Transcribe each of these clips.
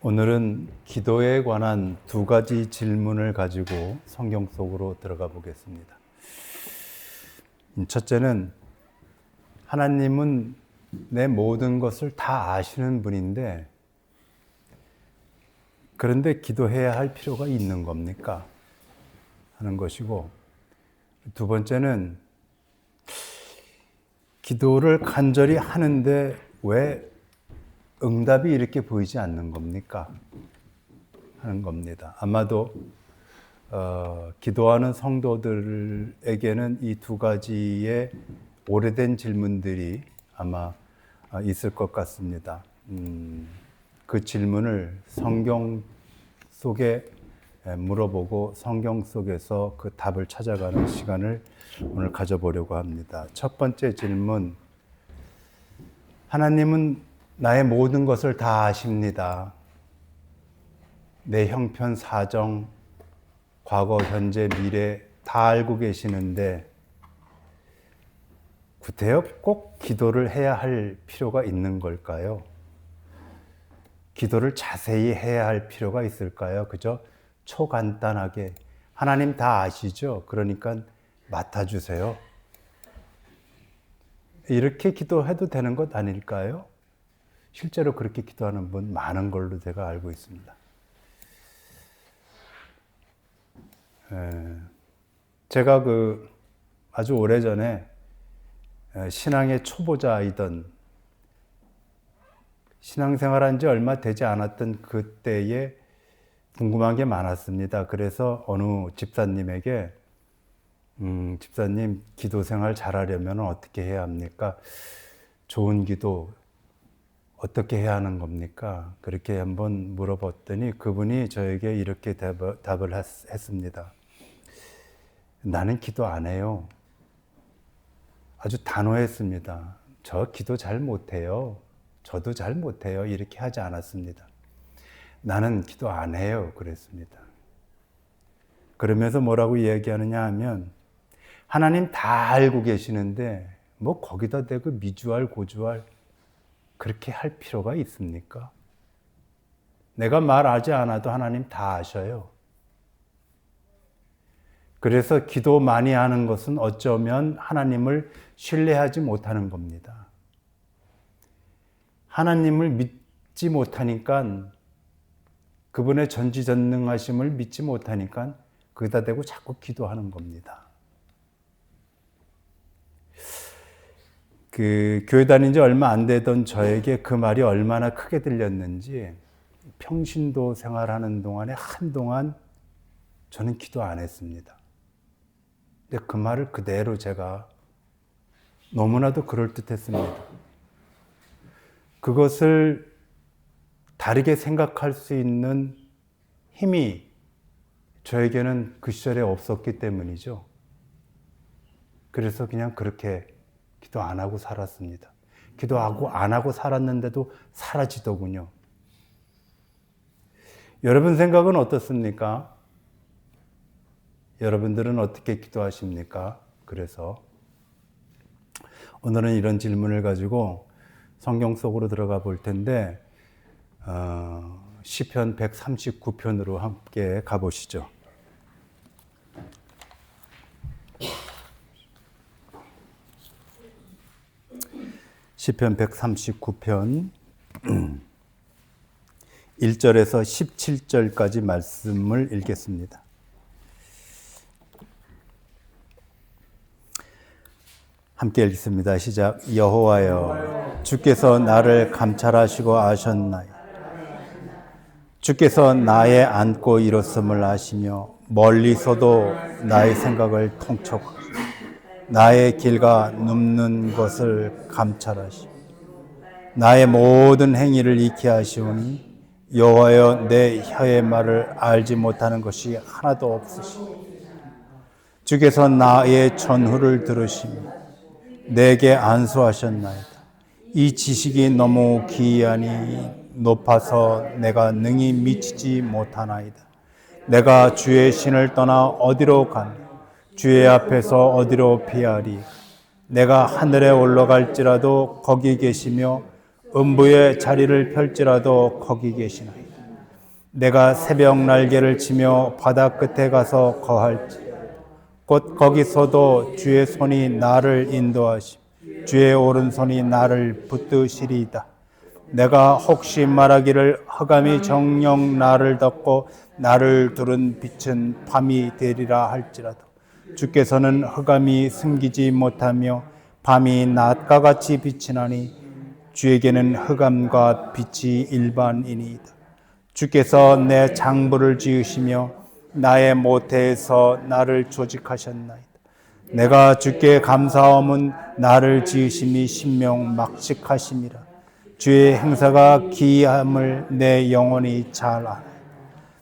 오늘은 기도에 관한 두 가지 질문을 가지고 성경 속으로 들어가 보겠습니다. 첫째는 하나님은 내 모든 것을 다 아시는 분인데 그런데 기도해야 할 필요가 있는 겁니까? 하는 것이고, 두 번째는 기도를 간절히 하는데 왜 응답이 이렇게 보이지 않는 겁니까? 하는 겁니다. 아마도 기도하는 성도들에게는 이 두 가지의 오래된 질문들이 아마 있을 것 같습니다. 그 질문을 성경 속에 물어보고 성경 속에서 그 답을 찾아가는 시간을 오늘 가져보려고 합니다. 첫 번째 질문, 하나님은 나의 모든 것을 다 아십니다. 내 형편, 사정, 과거, 현재, 미래 다 알고 계시는데 구태여 꼭 기도를 해야 할 필요가 있는 걸까요? 기도를 자세히 해야 할 필요가 있을까요? 그저 초간단하게 하나님 다 아시죠? 그러니까 맡아주세요. 이렇게 기도해도 되는 것 아닐까요? 실제로 그렇게 기도하는 분 많은 걸로 제가 알고 있습니다. 제가 아주 오래전에 신앙의 초보자이던 신앙생활한 지 얼마 되지 않았던 그때에 궁금한 게 많았습니다. 그래서 어느 집사님에게 집사님, 기도 생활 잘하려면 어떻게 해야 합니까? 좋은 기도 어떻게 해야 하는 겁니까? 그렇게 한번 물어봤더니 그분이 저에게 이렇게 답을 했습니다. 나는 기도 안 해요. 아주 단호했습니다. 저 기도 잘 못해요. 저도 잘 못해요. 이렇게 하지 않았습니다. 나는 기도 안 해요. 그랬습니다. 그러면서 뭐라고 이야기하느냐 하면 하나님 다 알고 계시는데 뭐 거기다 대고 미주알 고주알 그렇게 할 필요가 있습니까? 내가 말하지 않아도 하나님 다 아셔요. 그래서 기도 많이 하는 것은 어쩌면 하나님을 신뢰하지 못하는 겁니다. 하나님을 믿지 못하니까, 그분의 전지전능하심을 믿지 못하니까 거기다 대고 자꾸 기도하는 겁니다. 교회 다닌 지 얼마 안 되던 저에게 그 말이 얼마나 크게 들렸는지, 평신도 생활하는 동안에 한동안 저는 기도 안 했습니다. 근데 그 말을 그대로 제가 너무나도 그럴듯했습니다. 그것을 다르게 생각할 수 있는 힘이 저에게는 그 시절에 없었기 때문이죠. 그래서 그냥 그렇게 기도 안 하고 살았습니다. 기도하고 안 하고 살았는데도 사라지더군요. 여러분 생각은 어떻습니까? 여러분들은 어떻게 기도하십니까? 그래서 오늘은 이런 질문을 가지고 성경 속으로 들어가 볼 텐데 시편 139편으로 함께 가보시죠. 시편 139편 1절에서 17절까지 말씀을 읽겠습니다. 함께 읽습니다. 시작. 여호와여, 주께서 나를 감찰하시고 아셨나이다. 주께서 나의 앉고 일었음을 아시며 멀리서도 나의 생각을 통촉하시고 나의 길과 눕는 것을 감찰하시고 나의 모든 행위를 익히 아시오니 여호와여, 내 혀의 말을 알지 못하는 것이 하나도 없으시오. 주께서 나의 전후를 들으시며 내게 안수하셨나이다. 이 지식이 너무 기이하니 높아서 내가 능히 미치지 못하나이다. 내가 주의 신을 떠나 어디로 가며 주의 앞에서 어디로 피하리. 내가 하늘에 올라갈지라도 거기 계시며 음부의 자리를 펼지라도 거기 계시나이다. 내가 새벽 날개를 치며 바다 끝에 가서 거할지 곧 거기서도 주의 손이 나를 인도하시 주의 오른손이 나를 붙드시리이다. 내가 혹시 말하기를 흑암이 정녕 나를 덮고 나를 두른 빛은 밤이 되리라 할지라도 주께서는 흑암이 숨기지 못하며 밤이 낮과 같이 비치나니 주에게는 흑암과 빛이 일반이니이다. 주께서 내 장부를 지으시며 나의 모태에서 나를 조직하셨나이다. 내가 주께 감사함은 나를 지으심이 신명 막직하심이라. 주의 행사가 기이함을 내 영혼이 잘 아네.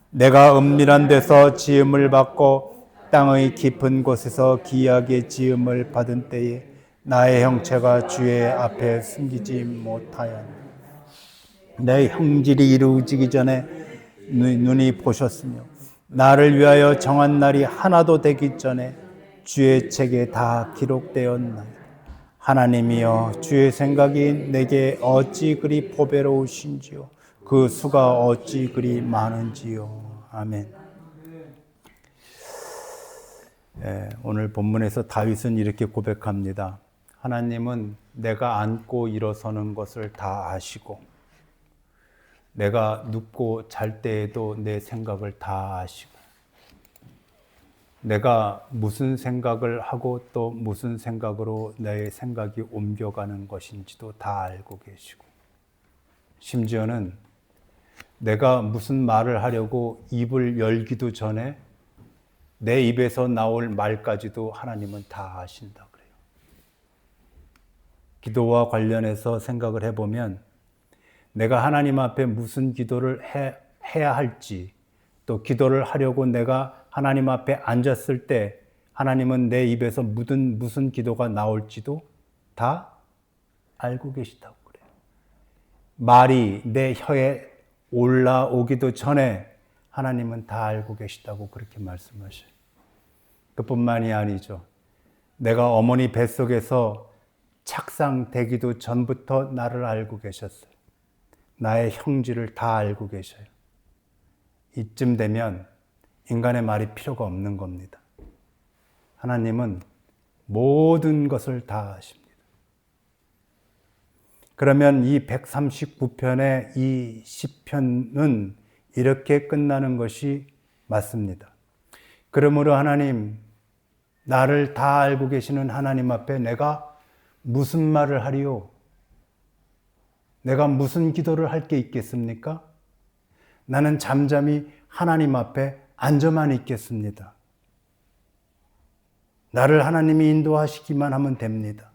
내가 은밀한 데서 지음을 받고 땅의 깊은 곳에서 기이하게 지음을 받은 때에 나의 형체가 주의 앞에 숨기지 못하였네. 내 형질이 이루어지기 전에 눈이 보셨으며 나를 위하여 정한 날이 하나도 되기 전에 주의 책에 다 기록되었나이다. 하나님이여 주의 생각이 내게 어찌 그리 보배로우신지요 그 수가 어찌 그리 많은지요. 아멘. 오늘 본문에서 다윗은 이렇게 고백합니다. 하나님은 내가 앉고 일어서는 것을 다 아시고 내가 눕고 잘 때에도 내 생각을 다 아시고 내가 무슨 생각을 하고 또 무슨 생각으로 내 생각이 옮겨가는 것인지도 다 알고 계시고 심지어는 내가 무슨 말을 하려고 입을 열기도 전에 내 입에서 나올 말까지도 하나님은 다 아신다 그래요. 기도와 관련해서 생각을 해보면 내가 하나님 앞에 무슨 기도를 해야 할지 또 기도를 하려고 내가 하나님 앞에 앉았을 때 하나님은 내 입에서 무슨 기도가 나올지도 다 알고 계시다고 그래요. 말이 내 혀에 올라오기도 전에 하나님은 다 알고 계시다고 그렇게 말씀하셔요. 그뿐만이 아니죠. 내가 어머니 뱃속에서 착상되기도 전부터 나를 알고 계셨어요. 나의 형질을 다 알고 계셔요. 이쯤 되면 인간의 말이 필요가 없는 겁니다. 하나님은 모든 것을 다 아십니다. 그러면 이 139편의 이 시편은 이렇게 끝나는 것이 맞습니다. 그러므로 하나님, 나를 다 알고 계시는 하나님 앞에 내가 무슨 말을 하리요? 내가 무슨 기도를 할 게 있겠습니까? 나는 잠잠히 하나님 앞에 앉아만 있겠습니다. 나를 하나님이 인도하시기만 하면 됩니다.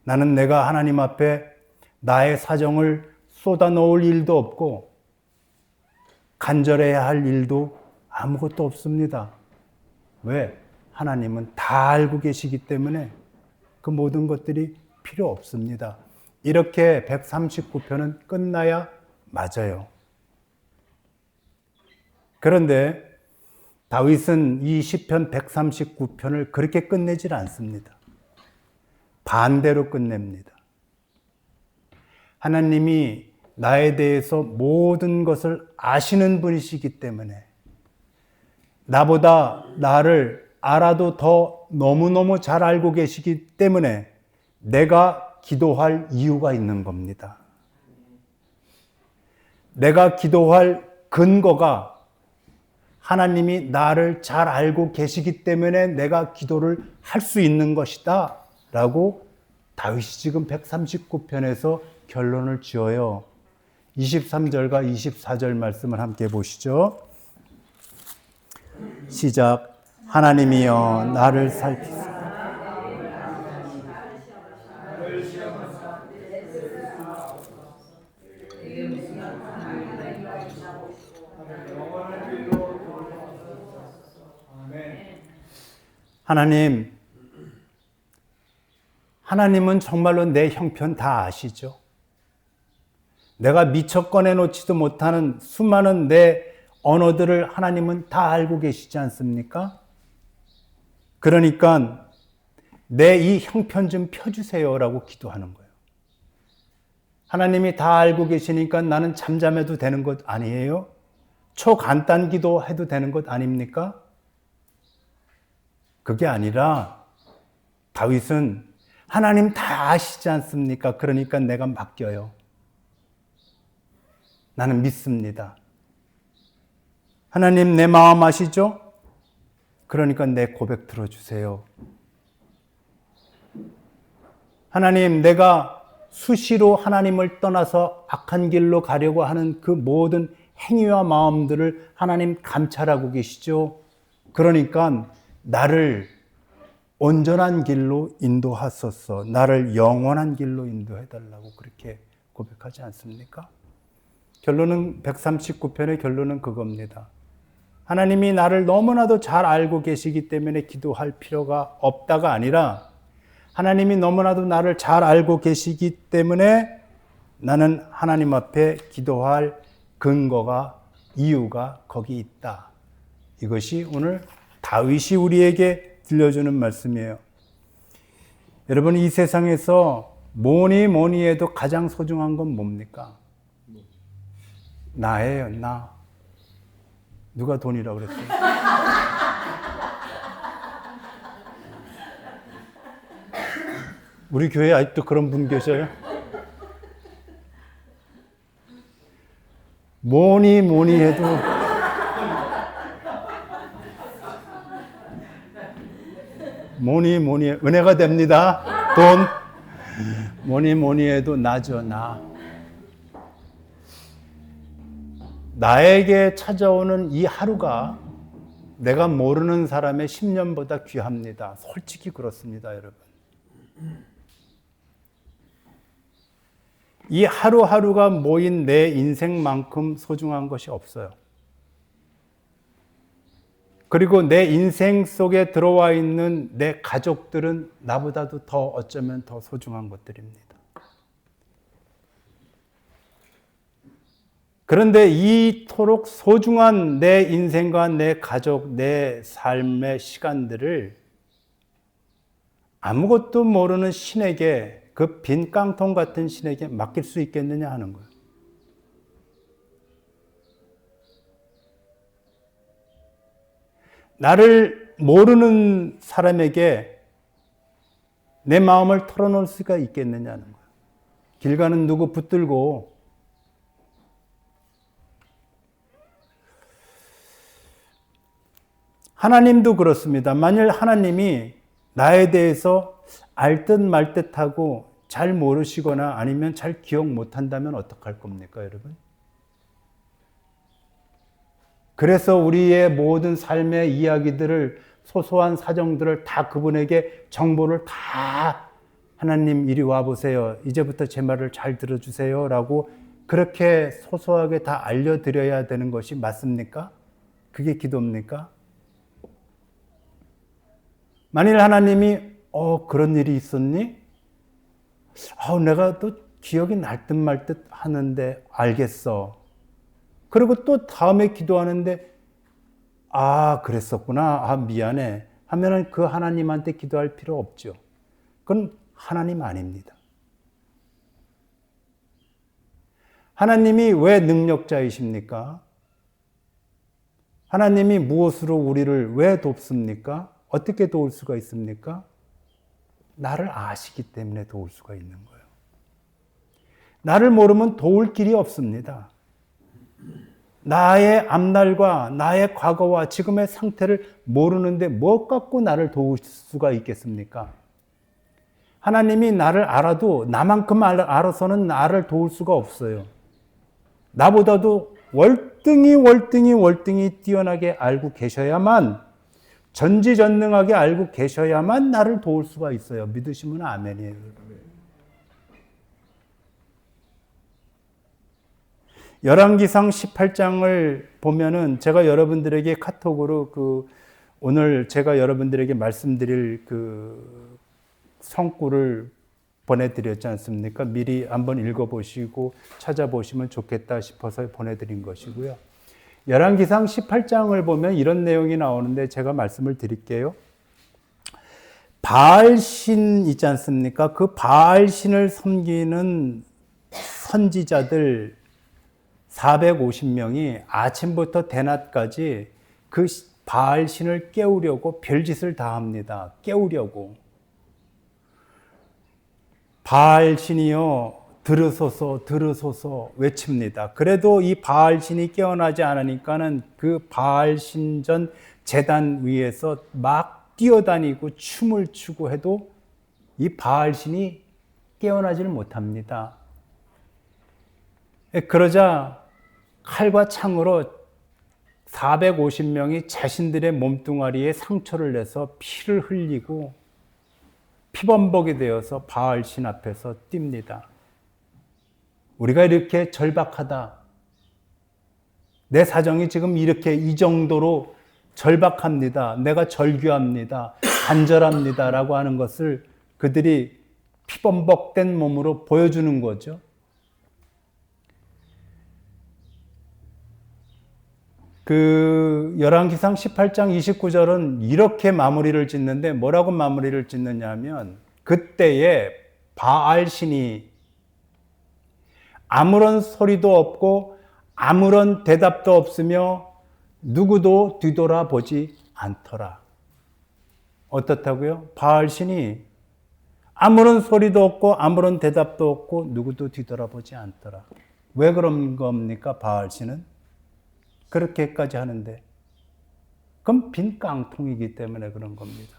나는 내가 하나님 앞에 나의 사정을 쏟아놓을 일도 없고 간절해야 할 일도 아무것도 없습니다. 왜? 하나님은 다 알고 계시기 때문에 그 모든 것들이 필요 없습니다. 이렇게 139편은 끝나야 맞아요. 그런데 다윗은 이 시편 139편을 그렇게 끝내질 않습니다. 반대로 끝냅니다. 하나님이 나에 대해서 모든 것을 아시는 분이시기 때문에 나보다 나를 알아도 더 너무너무 잘 알고 계시기 때문에 내가 기도할 이유가 있는 겁니다. 내가 기도할 근거가 하나님이 나를 잘 알고 계시기 때문에 내가 기도를 할 수 있는 것이다 라고 다윗이 지금 139편에서 결론을 지어요. 23절과 24절 말씀을 함께 보시죠. 시작. 하나님이여 나를 살피사 하나님은 정말로 내 형편 다 아시죠? 내가 미처 꺼내놓지도 못하는 수많은 내 언어들을 하나님은 다 알고 계시지 않습니까? 그러니까 내 이 형편 좀 펴주세요라고 기도하는 거예요. 하나님이 다 알고 계시니까 나는 잠잠해도 되는 것 아니에요? 초간단 기도 해도 되는 것 아닙니까? 그게 아니라 다윗은 하나님 다 아시지 않습니까? 그러니까 내가 맡겨요. 나는 믿습니다. 하나님 내 마음 아시죠? 그러니까 내 고백 들어주세요. 하나님, 내가 수시로 하나님을 떠나서 악한 길로 가려고 하는 그 모든 행위와 마음들을 하나님 감찰하고 계시죠? 그러니까 나를 온전한 길로 인도하소서, 나를 영원한 길로 인도해달라고 그렇게 고백하지 않습니까? 결론은 139편의 결론은 그겁니다. 하나님이 나를 너무나도 잘 알고 계시기 때문에 기도할 필요가 없다가 아니라 하나님이 너무나도 나를 잘 알고 계시기 때문에 나는 하나님 앞에 기도할 근거가, 이유가 거기 있다. 이것이 오늘 다윗이 우리에게 들려주는 말씀이에요. 여러분, 이 세상에서 뭐니 해도 가장 소중한 건 뭡니까? 나예요, 나. 누가 돈이라고 그랬어요? 우리 교회에 아직도 그런 분 계셔요? 뭐니 해도 뭐니 은혜가 됩니다. 돈. 뭐니 해도 나죠, 나. 나에게 찾아오는 이 하루가 내가 모르는 사람의 10년보다 귀합니다. 솔직히 그렇습니다, 여러분. 이 하루하루가 모인 내 인생만큼 소중한 것이 없어요. 그리고 내 인생 속에 들어와 있는 내 가족들은 나보다도 더 어쩌면 더 소중한 것들입니다. 그런데 이토록 소중한 내 인생과 내 가족, 내 삶의 시간들을 아무것도 모르는 신에게, 그 빈 깡통 같은 신에게 맡길 수 있겠느냐 하는 거예요. 나를 모르는 사람에게 내 마음을 털어놓을 수가 있겠느냐는 거예요. 길 가는 누구 붙들고 하나님도 그렇습니다. 만일 하나님이 나에 대해서 알 듯 말 듯하고 잘 모르시거나 아니면 잘 기억 못한다면 어떡할 겁니까, 여러분? 그래서 우리의 모든 삶의 이야기들을, 소소한 사정들을 다 그분에게 정보를 다 하나님 이리 와보세요. 이제부터 제 말을 잘 들어주세요. 라고 그렇게 소소하게 다 알려드려야 되는 것이 맞습니까? 그게 기도입니까? 만일 하나님이 그런 일이 있었니? 내가 또 기억이 날 듯 말 듯 하는데 알겠어. 그리고 또 다음에 기도하는데 그랬었구나. 미안해. 하면은 그 하나님한테 기도할 필요 없죠. 그건 하나님 아닙니다. 하나님이 왜 능력자이십니까? 하나님이 무엇으로 우리를 왜 돕습니까? 어떻게 도울 수가 있습니까? 나를 아시기 때문에 도울 수가 있는 거예요. 나를 모르면 도울 길이 없습니다. 나의 앞날과 나의 과거와 지금의 상태를 모르는데 뭐 갖고 나를 도울 수가 있겠습니까? 하나님이 나를 알아도 나만큼 알아서는 나를 도울 수가 없어요. 나보다도 월등히 뛰어나게 알고 계셔야만, 전지전능하게 알고 계셔야만 나를 도울 수가 있어요. 믿으시면 아멘이에요. 열왕기상 18장을 보면은 제가 여러분들에게 카톡으로 오늘 제가 여러분들에게 말씀드릴 성구를 보내드렸지 않습니까? 미리 한번 읽어보시고 찾아보시면 좋겠다 싶어서 보내드린 것이고요. 열왕기상 18장을 보면 이런 내용이 나오는데 제가 말씀을 드릴게요. 바알신 있지 않습니까? 그 바알신을 섬기는 선지자들 450명이 아침부터 대낮까지 그 바알 신을 깨우려고 별짓을 다 합니다. 깨우려고. 바알 신이요, 들으소서 들으소서 외칩니다. 그래도 이 바알 신이 깨어나지 않으니까는 그 바알 신전 제단 위에서 막 뛰어다니고 춤을 추고 해도 이 바알 신이 깨어나지를 못합니다. 그러자 칼과 창으로 450명이 자신들의 몸뚱아리에 상처를 내서 피를 흘리고 피범벅이 되어서 바알 신 앞에서 뜁니다. 우리가 이렇게 절박하다. 내 사정이 지금 이렇게 이 정도로 절박합니다. 내가 절규합니다. 간절합니다. 라고 하는 것을 그들이 피범벅된 몸으로 보여주는 거죠. 그 열왕기상 18장 29절은 이렇게 마무리를 짓는데 뭐라고 마무리를 짓느냐면 그때에 바알 신이 아무런 소리도 없고 아무런 대답도 없으며 누구도 뒤돌아보지 않더라. 어떻다고요? 바알 신이 아무런 소리도 없고 아무런 대답도 없고 누구도 뒤돌아보지 않더라. 왜 그런 겁니까? 바알 신은 그렇게까지 하는데 그럼 빈 깡통이기 때문에 그런 겁니다.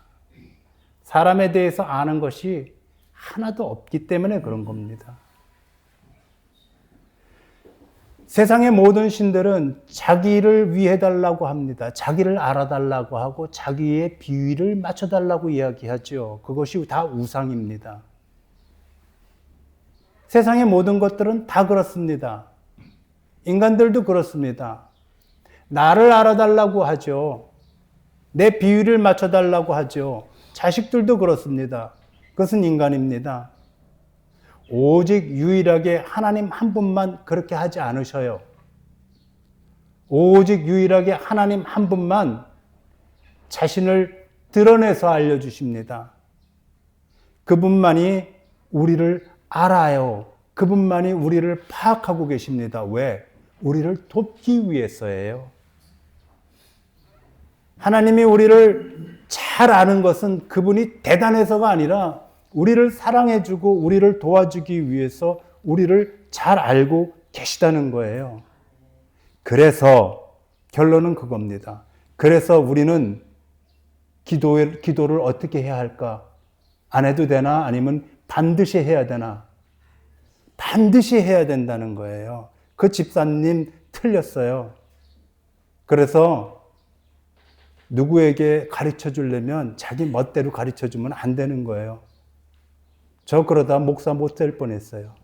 사람에 대해서 아는 것이 하나도 없기 때문에 그런 겁니다. 세상의 모든 신들은 자기를 위해달라고 합니다. 자기를 알아달라고 하고 자기의 비위를 맞춰달라고 이야기하죠. 그것이 다 우상입니다. 세상의 모든 것들은 다 그렇습니다. 인간들도 그렇습니다. 나를 알아달라고 하죠. 내 비위를 맞춰달라고 하죠. 자식들도 그렇습니다. 그것은 인간입니다. 오직 유일하게 하나님 한 분만 그렇게 하지 않으셔요. 오직 유일하게 하나님 한 분만 자신을 드러내서 알려주십니다. 그분만이 우리를 알아요. 그분만이 우리를 파악하고 계십니다. 왜? 우리를 돕기 위해서예요. 하나님이 우리를 잘 아는 것은 그분이 대단해서가 아니라 우리를 사랑해주고 우리를 도와주기 위해서 우리를 잘 알고 계시다는 거예요. 그래서 결론은 그겁니다. 그래서 우리는 기도를 어떻게 해야 할까? 안 해도 되나? 아니면 반드시 해야 되나? 반드시 해야 된다는 거예요. 그 집사님 틀렸어요. 그래서 누구에게 가르쳐 주려면 자기 멋대로 가르쳐 주면 안 되는 거예요. 저 그러다 목사 못 될 뻔했어요.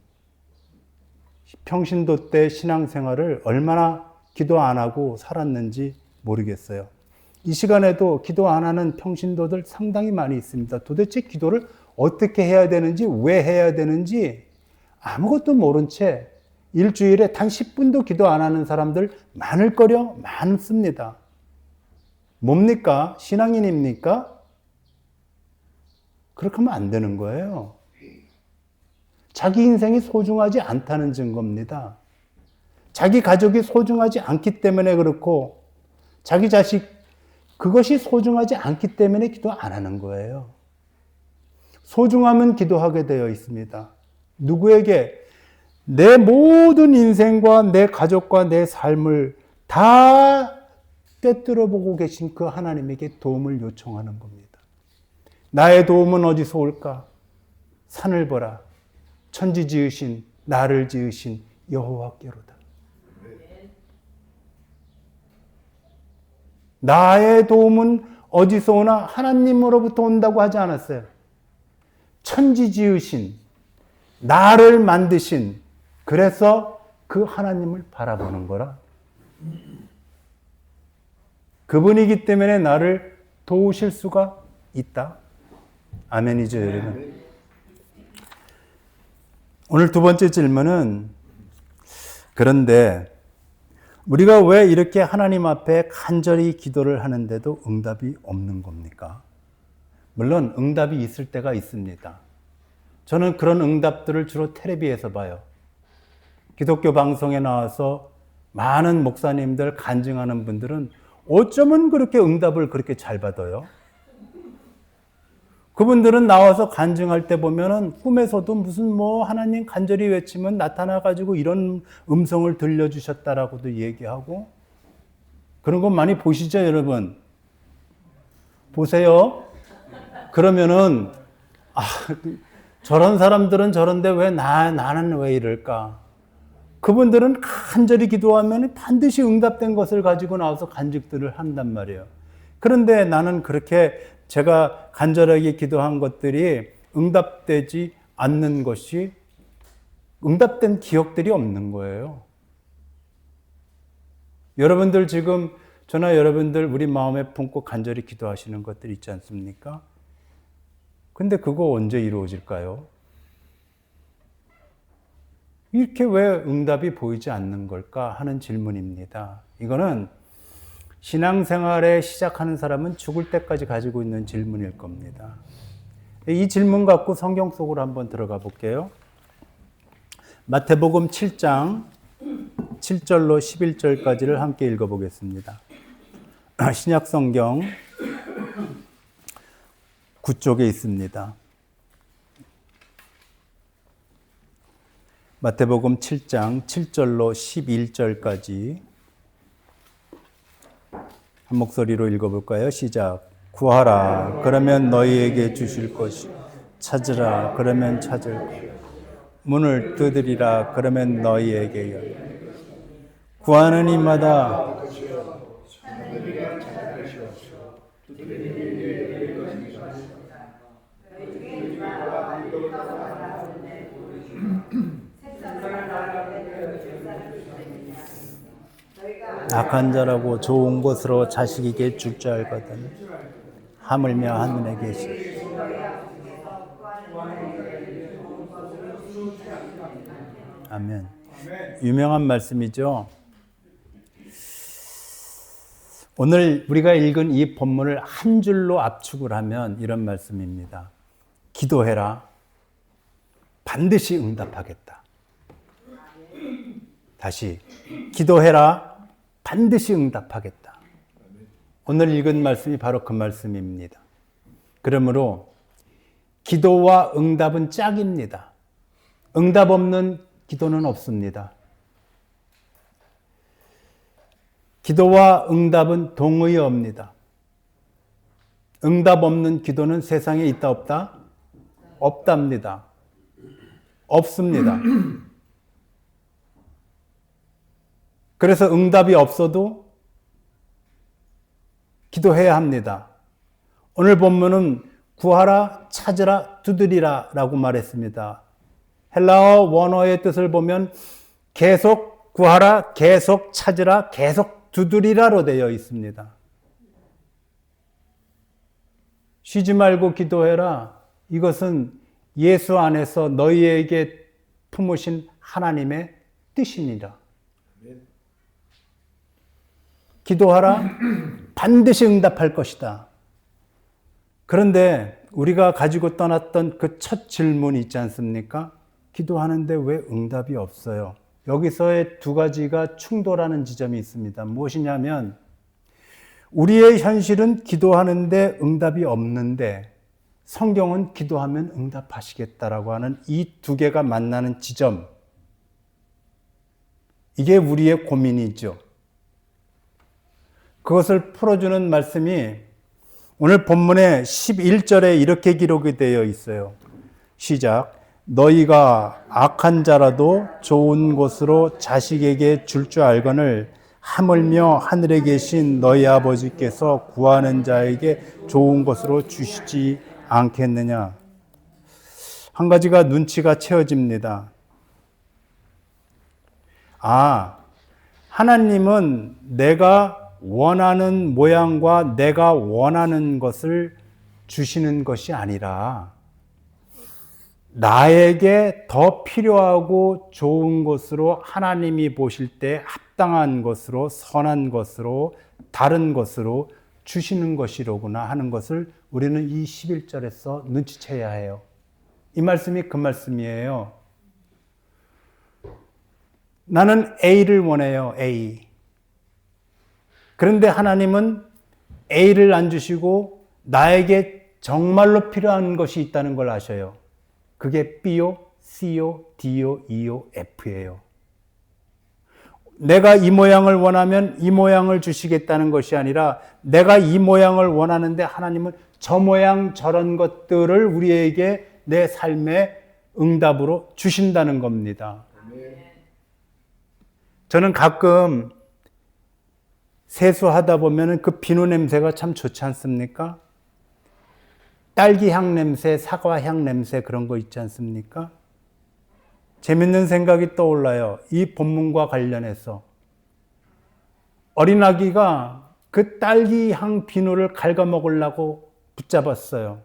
평신도 때 신앙생활을 얼마나 기도 안 하고 살았는지 모르겠어요. 이 시간에도 기도 안 하는 평신도들 상당히 많이 있습니다. 도대체 기도를 어떻게 해야 되는지, 왜 해야 되는지 아무것도 모른 채 일주일에 단 10분도 기도 안 하는 사람들 많을거려 많습니다. 뭡니까? 신앙인입니까? 그렇게 하면 안 되는 거예요. 자기 인생이 소중하지 않다는 증거입니다. 자기 가족이 소중하지 않기 때문에 그렇고 자기 자식 그것이 소중하지 않기 때문에 기도 안 하는 거예요. 소중하면 기도하게 되어 있습니다. 누구에게? 내 모든 인생과 내 가족과 내 삶을 다 꿰뚫어 보고 계신 그 하나님에게 도움을 요청하는 겁니다. 나의 도움은 어디서 올까? 산을 보라. 천지 지으신 나를 지으신 여호와께로다. 나의 도움은 어디서 오나? 하나님으로부터 온다고 하지 않았어요. 천지 지으신 나를 만드신 그래서 그 하나님을 바라보는 거라. 그분이기 때문에 나를 도우실 수가 있다. 아멘이죠, 여러분. 오늘 두 번째 질문은 그런데 우리가 왜 이렇게 하나님 앞에 간절히 기도를 하는데도 응답이 없는 겁니까? 물론 응답이 있을 때가 있습니다. 저는 그런 응답들을 주로 텔레비에서 봐요. 기독교 방송에 나와서 많은 목사님들 간증하는 분들은 어쩌면 그렇게 응답을 그렇게 잘 받아요? 그분들은 나와서 간증할 때 보면은 꿈에서도 무슨 뭐 하나님 간절히 외치면 나타나가지고 이런 음성을 들려주셨다라고도 얘기하고 그런 거 많이 보시죠, 여러분? 보세요. 그러면은, 저런 사람들은 저런데 왜 나는 왜 이럴까? 그분들은 간절히 기도하면 반드시 응답된 것을 가지고 나와서 간증들을 한단 말이에요. 그런데 나는 그렇게 제가 간절하게 기도한 것들이 응답되지 않는 것이 응답된 기억들이 없는 거예요. 여러분들 지금 저나 여러분들 우리 마음에 품고 간절히 기도하시는 것들 있지 않습니까? 근데 그거 언제 이루어질까요? 이렇게 왜 응답이 보이지 않는 걸까 하는 질문입니다. 이거는 신앙생활에 시작하는 사람은 죽을 때까지 가지고 있는 질문일 겁니다. 이 질문 갖고 성경 속으로 한번 들어가 볼게요. 마태복음 7장 7절로 11절까지를 함께 읽어보겠습니다. 신약성경 9쪽에 있습니다. 마태복음 7장 7절로 11절까지 한 목소리로 읽어볼까요? 시작. 구하라 그러면 너희에게 주실 것이 찾으라 그러면 찾을 것이 문을 두드리라 그러면 너희에게 열리리 구하는 이마다 악한 자라고 좋은 것으로 자식에게 줄 줄 알거든 하물며 하늘에 계시 아멘. 유명한 말씀이죠. 오늘 우리가 읽은 이 본문을 한 줄로 압축을 하면 이런 말씀입니다. 기도해라. 반드시 응답하겠다. 다시 기도해라. 반드시 응답하겠다. 오늘 읽은 말씀이 바로 그 말씀입니다. 그러므로 기도와 응답은 짝입니다. 응답 없는 기도는 없습니다. 기도와 응답은 동의어입니다. 응답 없는 기도는 세상에 있다 없다? 없답니다. 없습니다. 그래서 응답이 없어도 기도해야 합니다. 오늘 본문은 구하라, 찾으라, 두드리라 라고 말했습니다. 헬라어 원어의 뜻을 보면 계속 구하라, 계속 찾으라, 계속 두드리라로 되어 있습니다. 쉬지 말고 기도해라. 이것은 예수 안에서 너희에게 품으신 하나님의 뜻이니라. 기도하라. 반드시 응답할 것이다. 그런데 우리가 가지고 떠났던 그 첫 질문이 있지 않습니까? 기도하는데 왜 응답이 없어요? 여기서의 두 가지가 충돌하는 지점이 있습니다. 무엇이냐면 우리의 현실은 기도하는데 응답이 없는데 성경은 기도하면 응답하시겠다라고 하는 이 두 개가 만나는 지점. 이게 우리의 고민이죠. 그것을 풀어주는 말씀이 오늘 본문의 11절에 이렇게 기록이 되어 있어요. 시작. 너희가 악한 자라도 좋은 것으로 자식에게 줄 줄 알거늘 하물며 하늘에 계신 너희 아버지께서 구하는 자에게 좋은 것으로 주시지 않겠느냐. 한 가지가 눈치가 채워집니다. 하나님은 내가 원하는 모양과 내가 원하는 것을 주시는 것이 아니라 나에게 더 필요하고 좋은 것으로 하나님이 보실 때 합당한 것으로 선한 것으로 다른 것으로 주시는 것이로구나 하는 것을 우리는 이 11절에서 눈치채야 해요. 이 말씀이 그 말씀이에요. 나는 A를 원해요. A. 그런데 하나님은 A를 안 주시고 나에게 정말로 필요한 것이 있다는 걸 아셔요. 그게 B요, C요, D요, E요, F예요. 내가 이 모양을 원하면 이 모양을 주시겠다는 것이 아니라 내가 이 모양을 원하는데 하나님은 저 모양 저런 것들을 우리에게 내 삶의 응답으로 주신다는 겁니다. 저는 가끔 세수하다 보면 그 비누 냄새가 참 좋지 않습니까? 딸기향 냄새, 사과향 냄새 그런 거 있지 않습니까? 재밌는 생각이 떠올라요. 이 본문과 관련해서. 어린아기가 그 딸기향 비누를 갉아먹으려고 붙잡았어요.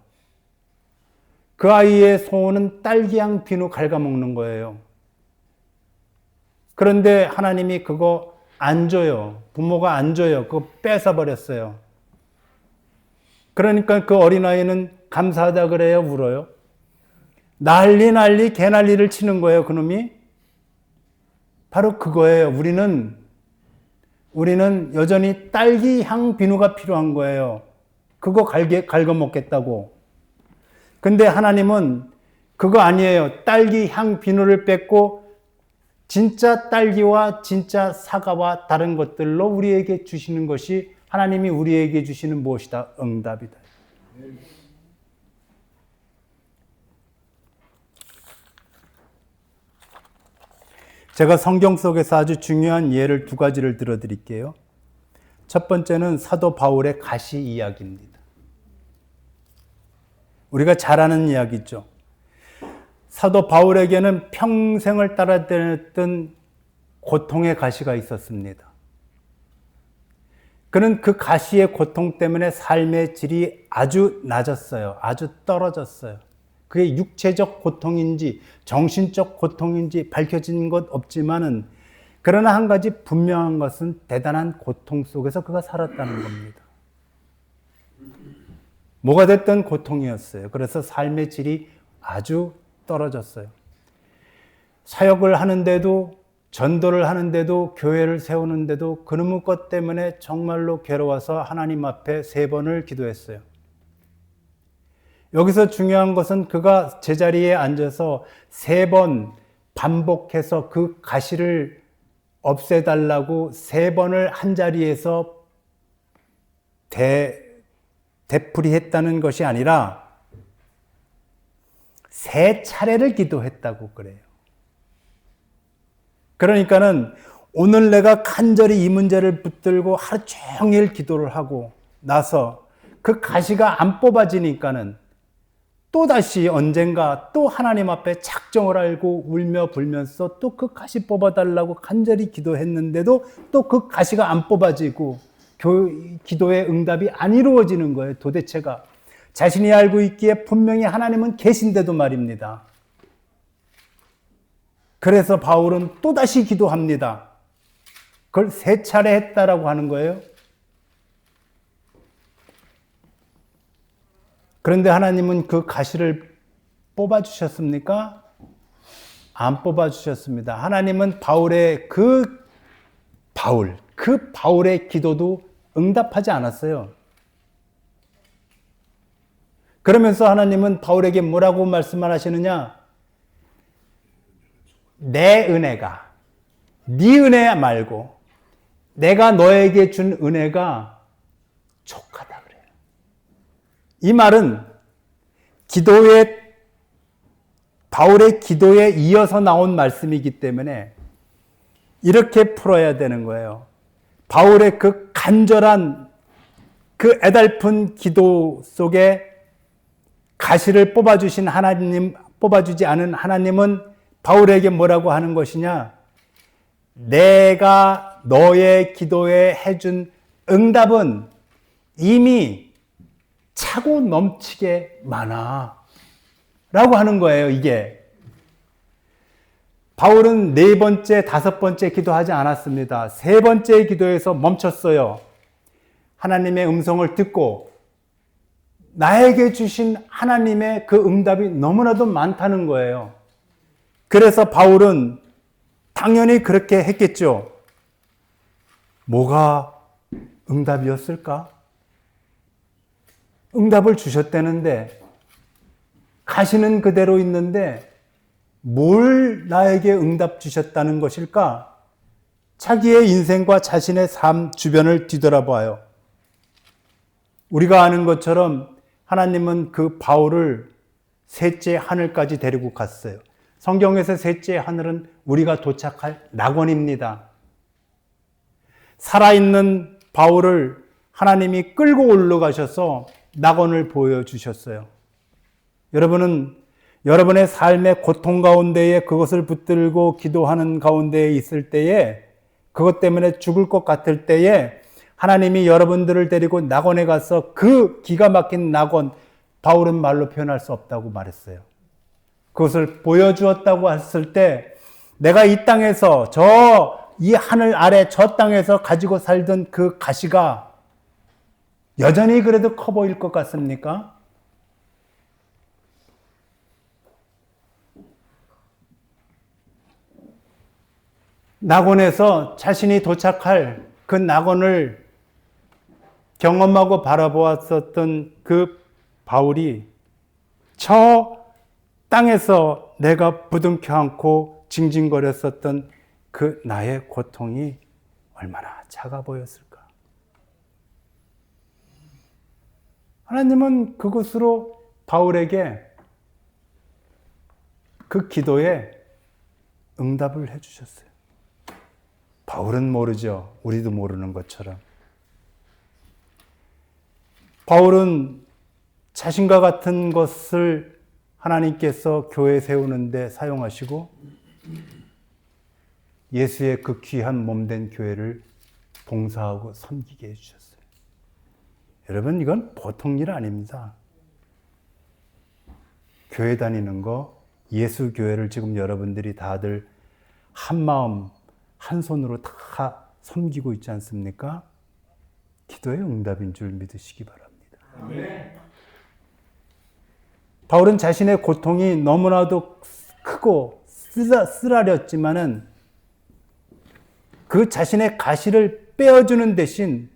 그 아이의 소원은 딸기향 비누 갉아먹는 거예요. 그런데 하나님이 그거 안 줘요. 부모가 안 줘요. 그거 뺏어버렸어요. 그러니까 그 어린아이는 감사하다 그래요? 울어요? 난리 개난리를 치는 거예요. 그놈이. 바로 그거예요. 우리는 여전히 딸기향 비누가 필요한 거예요. 그거 갉아먹겠다고. 근데 하나님은 그거 아니에요. 딸기향 비누를 뺏고 진짜 딸기와 진짜 사과와 다른 것들로 우리에게 주시는 것이 하나님이 우리에게 주시는 무엇이다? 응답이다. 제가 성경 속에서 아주 중요한 예를 두 가지를 들어드릴게요. 첫 번째는 사도 바울의 가시 이야기입니다. 우리가 잘 아는 이야기죠. 사도 바울에게는 평생을 따라다녔던 고통의 가시가 있었습니다. 그는 그 가시의 고통 때문에 삶의 질이 아주 낮았어요. 아주 떨어졌어요. 그게 육체적 고통인지 정신적 고통인지 밝혀진 것 없지만은 그러나 한 가지 분명한 것은 대단한 고통 속에서 그가 살았다는 겁니다. 뭐가 됐든 고통이었어요. 그래서 삶의 질이 아주 떨어졌어요. 사역을 하는데도 전도를 하는데도 교회를 세우는데도 그놈의 것 때문에 정말로 괴로워서 하나님 앞에 3번을 기도했어요. 여기서 중요한 것은 그가 제자리에 앉아서 3번 반복해서 그 가시를 없애달라고 3번을 한 자리에서 되풀이했다는 것이 아니라 3차례를 기도했다고 그래요. 그러니까는 오늘 내가 간절히 이 문제를 붙들고 하루 종일 기도를 하고 나서 그 가시가 안 뽑아지니까는 또다시 언젠가 또 하나님 앞에 작정을 알고 울며 불면서 또 그 가시 뽑아달라고 간절히 기도했는데도 또 그 가시가 안 뽑아지고 기도의 응답이 안 이루어지는 거예요. 도대체가. 자신이 알고 있기에 분명히 하나님은 계신데도 말입니다. 그래서 바울은 또다시 기도합니다. 그걸 3차례 했다라고 하는 거예요. 그런데 하나님은 그 가시를 뽑아주셨습니까? 안 뽑아주셨습니다. 하나님은 바울의 바울의 기도도 응답하지 않았어요. 그러면서 하나님은 바울에게 뭐라고 말씀을 하시느냐? 내 은혜가, 네 은혜 말고 내가 너에게 준 은혜가 족하다 그래요. 이 말은 바울의 기도에 이어서 나온 말씀이기 때문에 이렇게 풀어야 되는 거예요. 바울의 그 간절한 그 애달픈 기도 속에 가시를 뽑아주신 하나님, 뽑아주지 않은 하나님은 바울에게 뭐라고 하는 것이냐? 내가 너의 기도에 해준 응답은 이미 차고 넘치게 많아. 라고 하는 거예요, 이게. 바울은 4번째, 5번째 기도하지 않았습니다. 3번째 기도에서 멈췄어요. 하나님의 음성을 듣고 나에게 주신 하나님의 그 응답이 너무나도 많다는 거예요. 그래서 바울은 당연히 그렇게 했겠죠. 뭐가 응답이었을까? 응답을 주셨다는데, 가시는 그대로 있는데 뭘 나에게 응답 주셨다는 것일까? 자기의 인생과 자신의 삶 주변을 뒤돌아봐요. 우리가 아는 것처럼 하나님은 그 바울을 셋째 하늘까지 데리고 갔어요. 성경에서 셋째 하늘은 우리가 도착할 낙원입니다. 살아있는 바울을 하나님이 끌고 올라가셔서 낙원을 보여주셨어요. 여러분은 여러분의 삶의 고통 가운데에 그것을 붙들고 기도하는 가운데에 있을 때에, 그것 때문에 죽을 것 같을 때에 하나님이 여러분들을 데리고 낙원에 가서 그 기가 막힌 낙원, 바울은 말로 표현할 수 없다고 말했어요. 그것을 보여주었다고 했을 때, 내가 이 땅에서 이 하늘 아래 저 땅에서 가지고 살던 그 가시가 여전히 그래도 커 보일 것 같습니까? 낙원에서 자신이 도착할 그 낙원을 경험하고 바라보았었던 그 바울이 저 땅에서 내가 부둥켜 안고 징징거렸었던 그 나의 고통이 얼마나 작아 보였을까? 하나님은 그것으로 바울에게 그 기도에 응답을 해주셨어요. 바울은 모르죠. 우리도 모르는 것처럼. 바울은 자신과 같은 것을 하나님께서 교회 세우는데 사용하시고 예수의 그 귀한 몸된 교회를 봉사하고 섬기게 해주셨어요. 여러분, 이건 보통 일 아닙니다. 교회 다니는 거, 예수 교회를 지금 여러분들이 다들 한 마음 한 손으로 다 섬기고 있지 않습니까? 기도의 응답인 줄 믿으시기 바랍니다. 아멘. 바울은 자신의 고통이 너무나도 크고 쓰라렸지만은 그 자신의 가시를 빼어주는 대신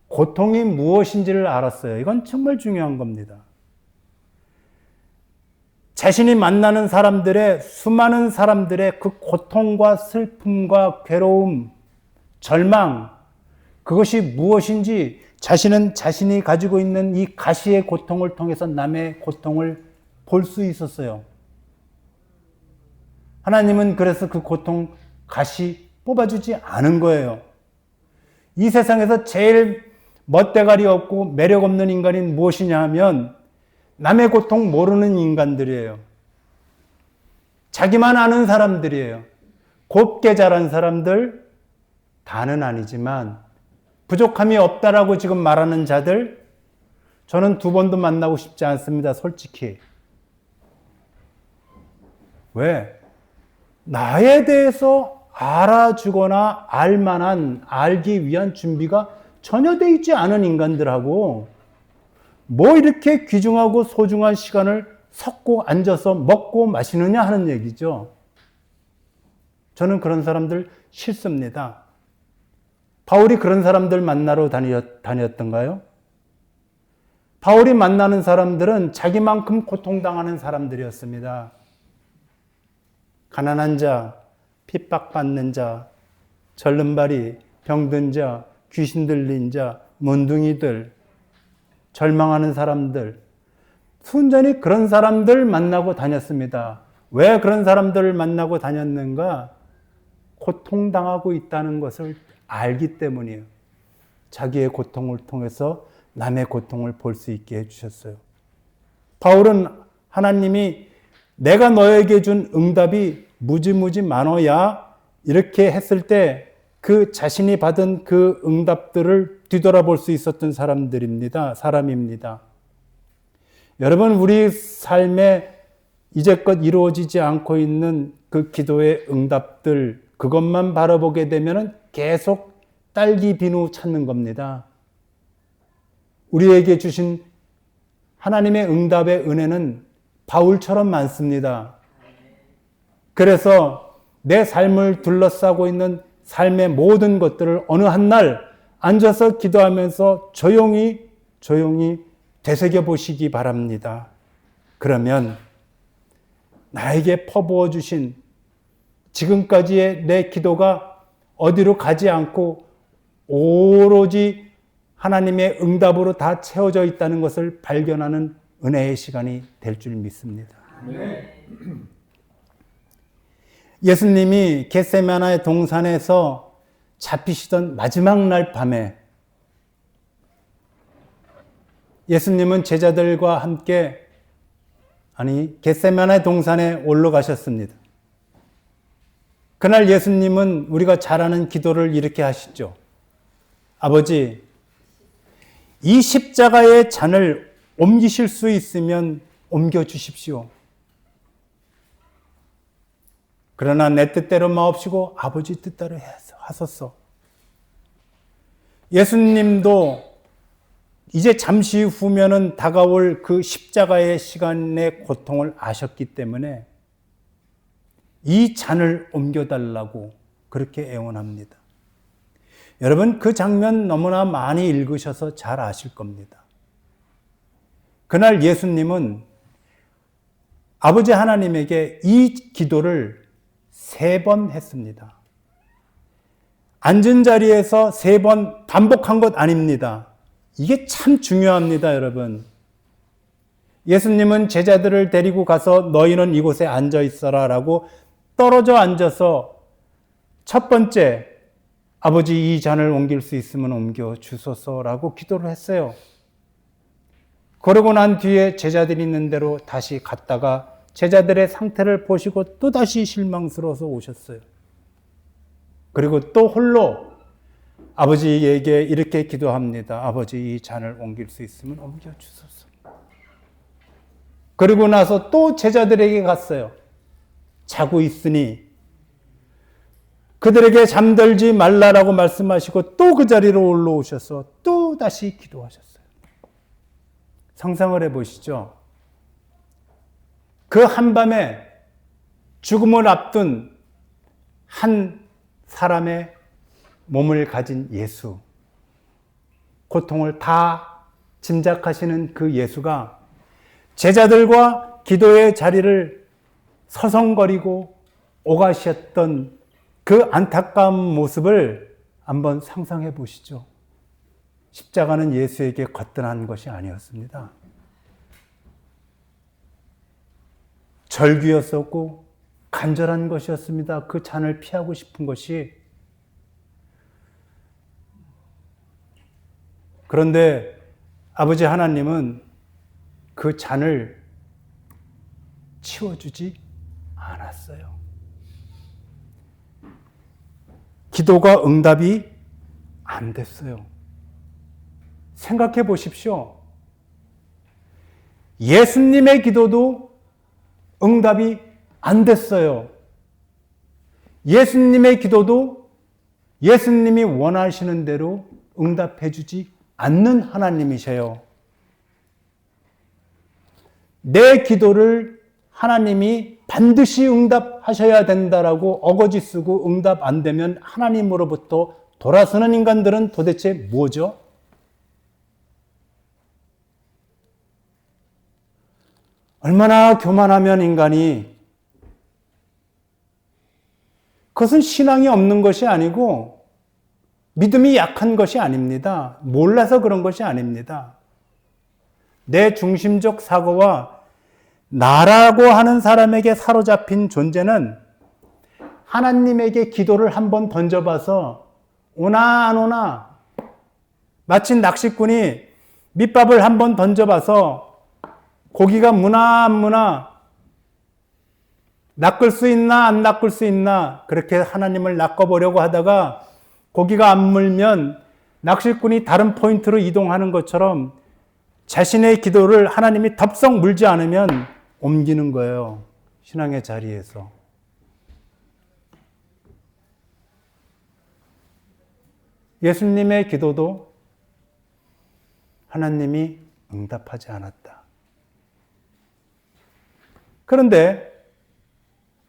고통이 무엇인지를 알았어요. 이건 정말 중요한 겁니다. 자신이 만나는 사람들의, 수많은 사람들의 그 고통과 슬픔과 괴로움, 절망, 그것이 무엇인지 자신은 자신이 가지고 있는 이 가시의 고통을 통해서 남의 고통을 볼 수 있었어요. 하나님은 그래서 그 고통, 가시 뽑아주지 않은 거예요. 이 세상에서 제일 멋대가리 없고 매력 없는 인간이 무엇이냐 하면 남의 고통 모르는 인간들이에요. 자기만 아는 사람들이에요. 곱게 자란 사람들, 다는 아니지만 부족함이 없다라고 지금 말하는 자들, 저는 두 번도 만나고 싶지 않습니다. 솔직히. 왜? 나에 대해서 알아주거나 알만한, 알기 위한 준비가 전혀 돼 있지 않은 인간들하고 뭐 이렇게 귀중하고 소중한 시간을 섞고 앉아서 먹고 마시느냐 하는 얘기죠. 저는 그런 사람들 싫습니다. 바울이 그런 사람들 만나러 다녔던가요? 바울이 만나는 사람들은 자기만큼 고통당하는 사람들이었습니다. 가난한 자, 핍박받는 자, 절름발이, 병든 자, 귀신 들린 자, 문둥이들, 절망하는 사람들, 순전히 그런 사람들 만나고 다녔습니다. 왜 그런 사람들을 만나고 다녔는가? 고통당하고 있다는 것을 알기 때문이에요. 자기의 고통을 통해서 남의 고통을 볼 수 있게 해주셨어요. 바울은 하나님이 내가 너에게 준 응답이 무지무지 많어야 이렇게 했을 때 그 자신이 받은 그 응답들을 뒤돌아볼 수 있었던 사람입니다. 여러분, 우리 삶에 이제껏 이루어지지 않고 있는 그 기도의 응답들, 그것만 바라보게 되면 계속 딸기 비누 찾는 겁니다. 우리에게 주신 하나님의 응답의 은혜는 바울처럼 많습니다. 그래서 내 삶을 둘러싸고 있는 삶의 모든 것들을 어느 한 날 앉아서 기도하면서 조용히 되새겨 보시기 바랍니다. 그러면 나에게 퍼부어 주신 지금까지의 내 기도가 어디로 가지 않고 오로지 하나님의 응답으로 다 채워져 있다는 것을 발견하는 은혜의 시간이 될 줄 믿습니다. 예수님이 겟세마네 동산에서 잡히시던 마지막 날 밤에 예수님은 제자들과 함께 겟세마네 동산에 올라가셨습니다. 그날 예수님은 우리가 잘 아는 기도를 이렇게 하시죠. 아버지, 이 십자가의 잔을 옮기실 수 있으면 옮겨 주십시오. 그러나 내 뜻대로 마옵시고 아버지 뜻대로 하소서. 예수님도 이제 잠시 후면은 다가올 그 십자가의 시간의 고통을 아셨기 때문에 이 잔을 옮겨달라고 그렇게 애원합니다. 여러분, 그 장면 너무나 많이 읽으셔서 잘 아실 겁니다. 그날 예수님은 아버지 하나님에게 이 기도를 3번 했습니다. 앉은 자리에서 3번 반복한 것 아닙니다. 이게 참 중요합니다, 여러분. 예수님은 제자들을 데리고 가서 너희는 이곳에 앉아 있어라 라고 떨어져 앉아서 첫 번째, 아버지 이 잔을 옮길 수 있으면 옮겨 주소서라고 기도를 했어요. 그러고 난 뒤에 제자들이 있는 대로 다시 갔다가 제자들의 상태를 보시고 또다시 실망스러워서 오셨어요. 그리고 또 홀로 아버지에게 이렇게 기도합니다. 아버지 이 잔을 옮길 수 있으면 옮겨 주소서. 그리고 나서 또 제자들에게 갔어요. 자고 있으니 그들에게 잠들지 말라라고 말씀하시고 또 그 자리로 올라오셔서 또 다시 기도하셨어요. 상상을 해보시죠. 그 한밤에 죽음을 앞둔 한 사람의 몸을 가진 예수, 고통을 다 짐작하시는 그 예수가 제자들과 기도의 자리를 서성거리고 오가셨던 그 안타까운 모습을 한번 상상해 보시죠. 십자가는 예수에게 거뜬한 것이 아니었습니다. 절규였었고 간절한 것이었습니다. 그 잔을 피하고 싶은 것이. 그런데 아버지 하나님은 그 잔을 치워주지 않았어요. 기도가 응답이 안 됐어요. 생각해 보십시오. 예수님의 기도도 응답이 안 됐어요. 예수님의 기도도 예수님이 원하시는 대로 응답해 주지 않는 하나님이세요. 내 기도를 하나님이 반드시 응답하셔야 된다라고 어거지 쓰고 응답 안 되면 하나님으로부터 돌아서는 인간들은 도대체 뭐죠? 얼마나 교만하면 인간이, 그것은 신앙이 없는 것이 아니고 믿음이 약한 것이 아닙니다. 몰라서 그런 것이 아닙니다. 내 중심적 사고와 나라고 하는 사람에게 사로잡힌 존재는 하나님에게 기도를 한번 던져봐서 오나 안 오나, 마치 낚시꾼이 밑밥을 한번 던져봐서 고기가 무나 안 무나, 낚을 수 있나 안 낚을 수 있나, 그렇게 하나님을 낚아보려고 하다가 고기가 안 물면 낚시꾼이 다른 포인트로 이동하는 것처럼 자신의 기도를 하나님이 덥석 물지 않으면 옮기는 거예요. 신앙의 자리에서. 예수님의 기도도 하나님이 응답하지 않았다. 그런데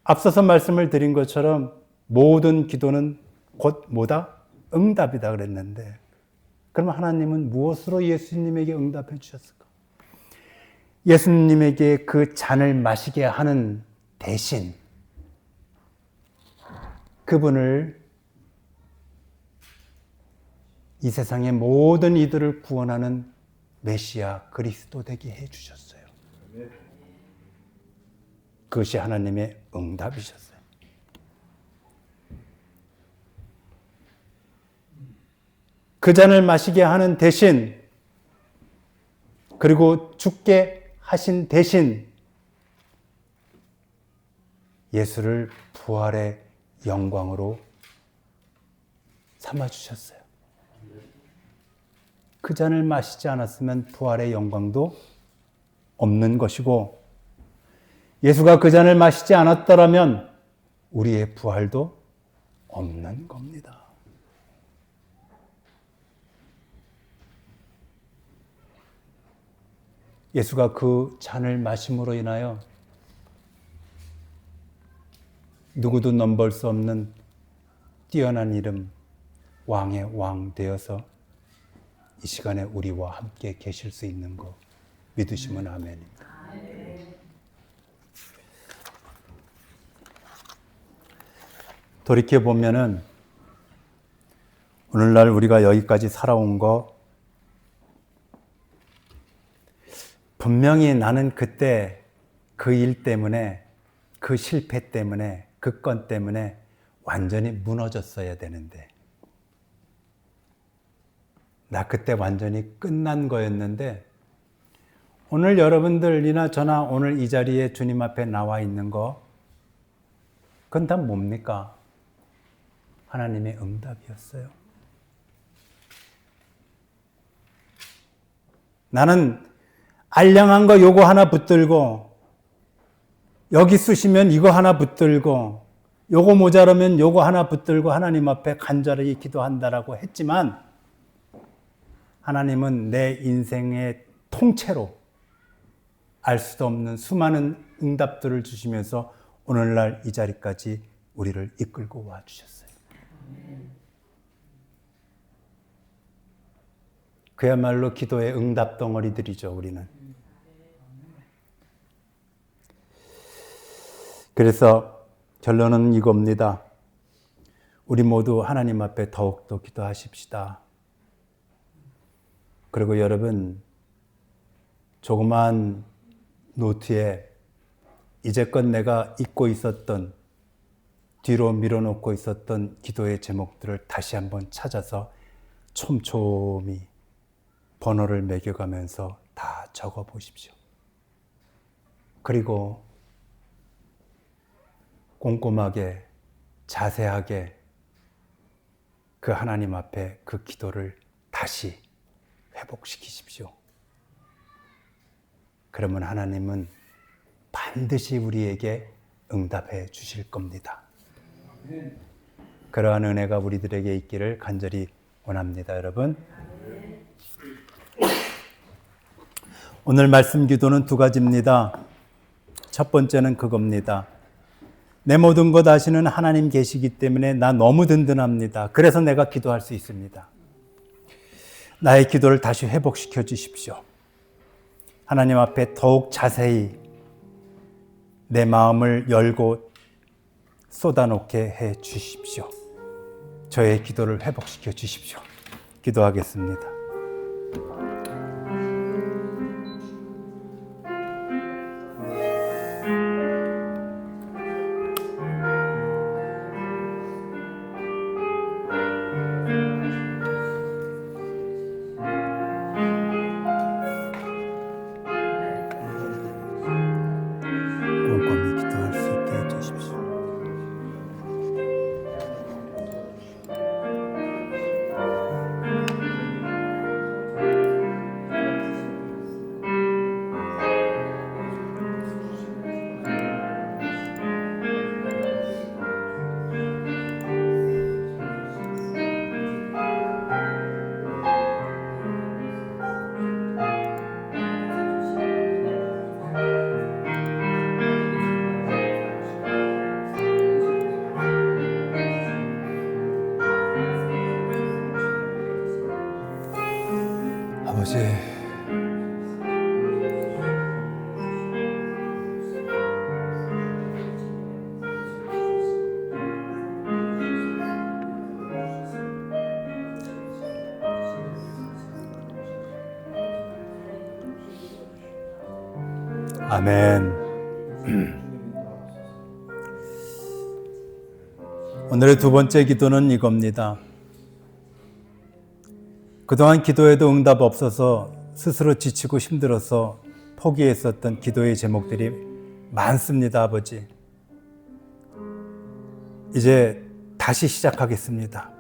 앞서서 말씀을 드린 것처럼 모든 기도는 곧 뭐다? 응답이다 그랬는데, 그럼 하나님은 무엇으로 예수님에게 응답해 주셨을까? 예수님에게 그 잔을 마시게 하는 대신 그분을 이 세상의 모든 이들을 구원하는 메시아 그리스도 되게 해 주셨어요. 그것이 하나님의 응답이셨어요. 그 잔을 마시게 하는 대신, 그리고 죽게 하신 대신 예수를 부활의 영광으로 삼아주셨어요. 그 잔을 마시지 않았으면 부활의 영광도 없는 것이고, 예수가 그 잔을 마시지 않았더라면 우리의 부활도 없는 겁니다. 예수가 그 잔을 마심으로 인하여 누구도 넘볼 수 없는 뛰어난 이름, 왕의 왕 되어서 이 시간에 우리와 함께 계실 수 있는 거 믿으시면 아멘입니다. 돌이켜보면은 오늘날 우리가 여기까지 살아온 거, 분명히 나는 그때 그 일 때문에, 그 실패 때문에, 그 건 때문에 완전히 무너졌어야 되는데, 나 그때 완전히 끝난 거였는데, 오늘 여러분들이나 저나 오늘 이 자리에 주님 앞에 나와 있는 거, 그건 다 뭡니까? 하나님의 응답이었어요. 나는 알량한 거 요거 하나 붙들고, 여기 쓰시면 이거 하나 붙들고, 요거 모자라면 요거 하나 붙들고 하나님 앞에 간절히 기도한다라고 했지만, 하나님은 내 인생의 통째로 알 수도 없는 수많은 응답들을 주시면서 오늘날 이 자리까지 우리를 이끌고 와주셨어요. 그야말로 기도의 응답 덩어리들이죠, 우리는. 그래서 결론은 이겁니다. 우리 모두 하나님 앞에 더욱더 기도하십시다. 그리고 여러분, 조그만 노트에 이제껏 내가 잊고 있었던, 뒤로 밀어놓고 있었던 기도의 제목들을 다시 한번 찾아서 촘촘히 번호를 매겨가면서 다 적어 보십시오. 그리고 꼼꼼하게, 자세하게 그 하나님 앞에 그 기도를 다시 회복시키십시오. 그러면 하나님은 반드시 우리에게 응답해 주실 겁니다. 그러한 은혜가 우리들에게 있기를 간절히 원합니다, 여러분. 오늘 말씀 기도는 두 가지입니다. 첫 번째는 그겁니다. 내 모든 것 아시는 하나님 계시기 때문에 나 너무 든든합니다. 그래서 내가 기도할 수 있습니다. 나의 기도를 다시 회복시켜 주십시오. 하나님 앞에 더욱 자세히 내 마음을 열고 쏟아놓게 해 주십시오. 저의 기도를 회복시켜 주십시오. 기도하겠습니다. 꼼꼼히 기도할 수 있게 해 주십시오. 아버지, 아멘. 오늘의 두 번째 기도는 이겁니다. 그동안 기도에도 응답 없어서 스스로 지치고 힘들어서 포기했었던 기도의 제목들이 많습니다, 아버지. 이제 다시 시작하겠습니다.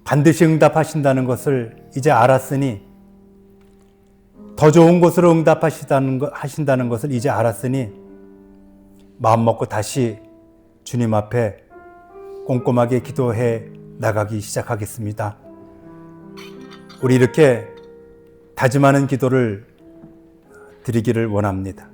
반드시 응답하신다는 것을 이제 알았으니, 더 좋은 곳으로 응답하신다는 것을 이제 알았으니, 마음 먹고 다시 주님 앞에 꼼꼼하게 기도해 나가기 시작하겠습니다. 우리 이렇게 다짐하는 기도를 드리기를 원합니다.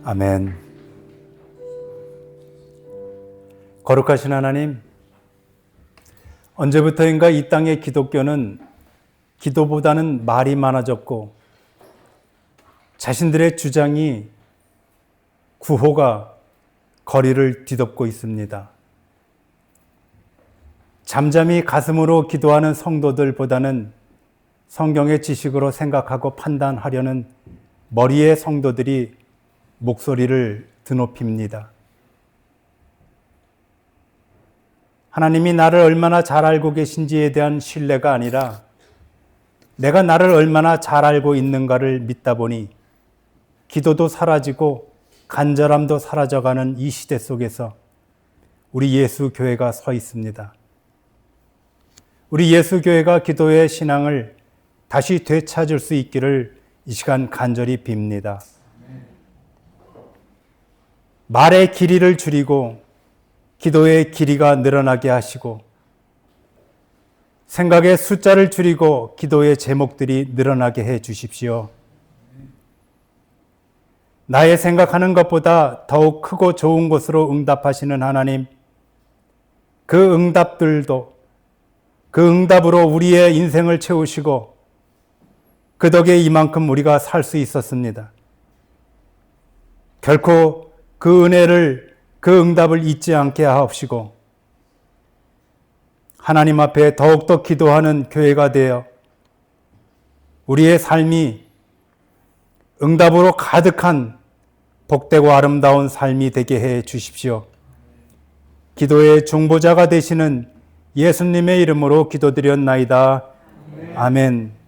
아멘. 거룩하신 하나님, 언제부터인가 이 땅의 기독교는 기도보다는 말이 많아졌고 자신들의 주장이 구호가 거리를 뒤덮고 있습니다. 잠잠히 가슴으로 기도하는 성도들보다는 성경의 지식으로 생각하고 판단하려는 머리의 성도들이 목소리를 드높입니다. 하나님이 나를 얼마나 잘 알고 계신지에 대한 신뢰가 아니라 내가 나를 얼마나 잘 알고 있는가를 믿다 보니 기도도 사라지고 간절함도 사라져가는 이 시대 속에서 우리 예수교회가 서 있습니다. 우리 예수교회가 기도의 신앙을 다시 되찾을 수 있기를 이 시간 간절히 빕니다. 말의 길이를 줄이고 기도의 길이가 늘어나게 하시고 생각의 숫자를 줄이고 기도의 제목들이 늘어나게 해 주십시오. 나의 생각하는 것보다 더욱 크고 좋은 것으로 응답하시는 하나님, 그 응답으로 우리의 인생을 채우시고 그 덕에 이만큼 우리가 살 수 있었습니다. 결코 그 은혜를, 그 응답을 잊지 않게 하옵시고 하나님 앞에 더욱더 기도하는 교회가 되어 우리의 삶이 응답으로 가득한 복되고 아름다운 삶이 되게 해 주십시오. 기도의 중보자가 되시는 예수님의 이름으로 기도드렸나이다. 아멘.